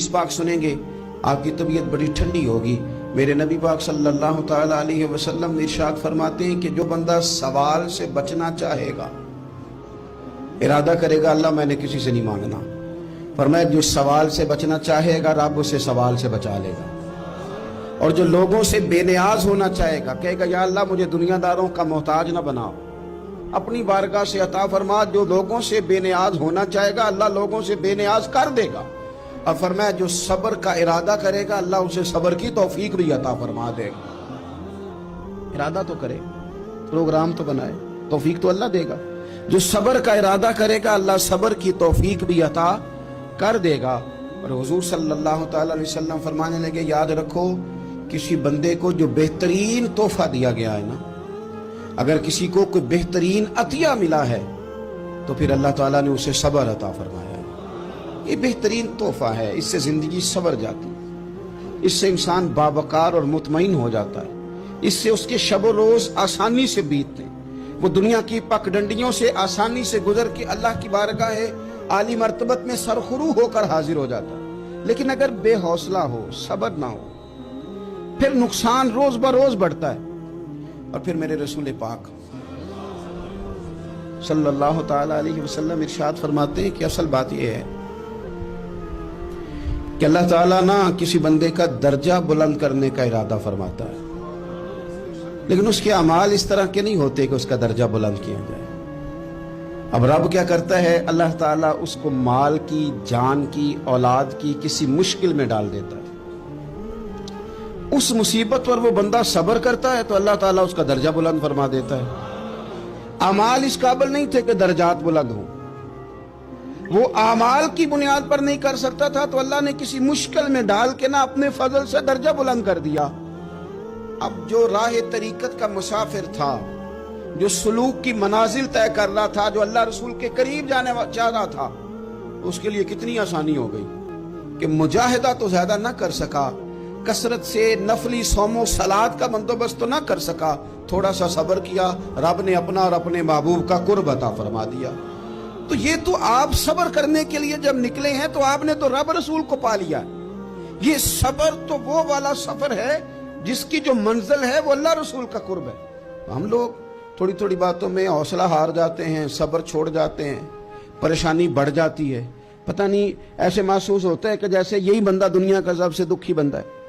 हदीस पाक सुनेंगे आपकी तबीयत बड़ी ठंडी होगी। मेरे नबी पाक सल्लल्लाहु ताला अलैहि वसल्लम इरशाद फरमाते हैं कि जो बंदा सवाल से बचना चाहेगा, इरादा करेगा अल्लाह मैंने किसी से नहीं मांगना, फरमाया जो सवाल से बचना चाहेगा रब उसे सवाल से बचा लेगा। और जो लोगों से बेनियाज होना चाहेगा, कहेगा या अल्लाह मुझे दुनियादारों का मोहताज ना बनाओ, अपनी बारगाह से अता फरमा। जो लोगों से बेनियाज होना चाहेगा अल्लाह लोगों से बेनियाज कर देगा। और फरमाया जो सब्र का इरादा करेगा अल्लाह उसे सब्र की तौफीक भी अता फरमा देगा। इरादा तो करे, प्रोग्राम तो बनाए, तौफीक तो अल्लाह देगा। जो सब्र का इरादा करेगा अल्लाह सब्र की तौफीक भी अता कर देगा। और हुजूर सल्लल्लाहु ताला अलैहि वसल्लम फरमाने लगे, याद रखो किसी बंदे को जो बेहतरीन तोहफा दिया गया है ना, अगर किसी को कोई बेहतरीन अतिया मिला है तो फिर अल्लाह ताला ने उसे सब्र अता फरमाया। ये बेहतरीन तोहफा है, इससे जिंदगी सवर जाती है, इससे इंसान बावकार और मुतमईन हो जाता है, इससे उसके शब रोज आसानी से बीतते, वो दुनिया की पगडंडियों से आसानी से गुजर के अल्लाह की बारगाह आली मर्तबत में सरखुरू होकर हाजिर हो जाता है। लेकिन अगर बेहौसला हो, सब्र ना हो, फिर नुकसान रोज बरोज बढ़ता है। और फिर मेरे रसूल पाक सल्लल्लाहु ताला अलैहि वसल्लम इरशाद फरमाते हैं कि असल बात यह है कि अल्लाह ताला ना किसी बंदे का दर्जा बुलंद करने का इरादा फरमाता है, लेकिन उसके अमाल इस तरह के नहीं होते कि उसका दर्जा बुलंद किया जाए। अब रब क्या करता है, अल्लाह ताला उसको माल की, जान की, औलाद की किसी मुश्किल में डाल देता है। उस मुसीबत पर वो बंदा सब्र करता है तो अल्लाह ताला उसका दर्जा बुलंद फरमा देता है। अमाल इस काबिल नहीं थे कि दर्जात बुलंद हो, वो आमाल की बुनियाद पर नहीं कर सकता था तो अल्लाह ने किसी मुश्किल में डाल के ना अपने फजल से दर्जा बुलंद कर दिया। अब जो राह तरीकत का मुसाफिर था, जो सलूक की मनाजिल तय कर रहा था, जो अल्लाह रसूल के करीब जाने चाह रहा था, उसके लिए कितनी आसानी हो गई कि मुजाहिदा तो ज्यादा ना कर सका, कसरत से नफली सोमो सलाद का बंदोबस्त तो ना कर सका, थोड़ा सा सब्र किया, रब ने अपना और अपने महबूब का कुर्ब अता फरमा दिया। तो ये तो आप सब्र करने के लिए जब निकले हैं तो आपने तो रब रसूल को पा लिया। ये सब्र तो वो वाला सफर है जिसकी जो मंजिल है वो अल्लाह रसूल का कुर्ब है। हम लोग थोड़ी थोड़ी बातों में हौसला हार जाते हैं, सब्र छोड़ जाते हैं, परेशानी बढ़ जाती है। पता नहीं ऐसे महसूस होता है कि जैसे यही बंदा दुनिया का सबसे दुखी बंदा है।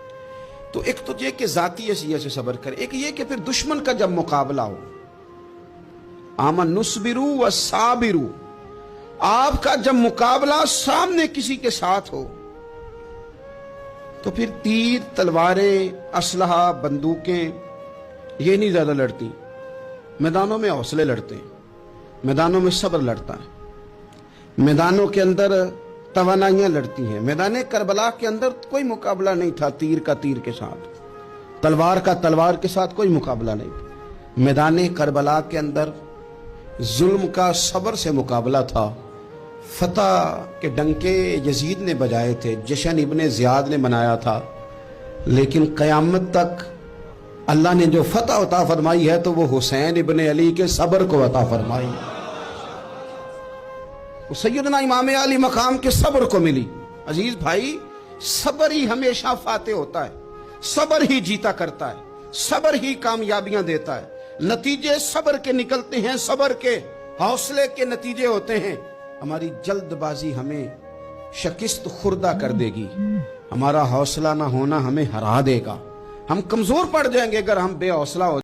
तो एक तो ये कि जाती हैसियत से सब्र करे, एक ये कि फिर दुश्मन का जब मुकाबला हो, आमन नुस्बिरु व साबिरु, आपका जब मुकाबला सामने किसी के साथ हो तो फिर तीर, तलवारें, असलहा, बंदूकें ये नहीं ज्यादा लड़ती, मैदानों में हौसले लड़ते हैं, मैदानों में सब्र लड़ता है, मैदानों के अंदर तवानाइयां लड़ती हैं। मैदान करबला के अंदर कोई मुकाबला नहीं था तीर का तीर के साथ, तलवार का तलवार के साथ कोई मुकाबला नहीं था। मैदान करबला के अंदर जुल्म का सब्र से मुकाबला था। फतह के डंके यजीद ने बजाए थे, जश्न इब्ने ज़ियाद ने मनाया था, लेकिन क़यामत तक अल्लाह ने जो फतह अता फरमाई है तो वो हुसैन इब्ने अली के सब्र को अता फरमाई, वो सैयदना इमाम अली मकाम के सब्र को मिली। अजीज भाई, सब्र ही हमेशा फाते होता है, सब्र ही जीता करता है, सब्र ही कामयाबियां देता है। नतीजे सब्र के निकलते हैं, सब्र के हौसले के नतीजे होते हैं। हमारी जल्दबाजी हमें शिकस्त खुर्दा कर देगी, हमारा हौसला ना होना हमें हरा देगा, हम कमजोर पड़ जाएंगे अगर हम बेहौसला हो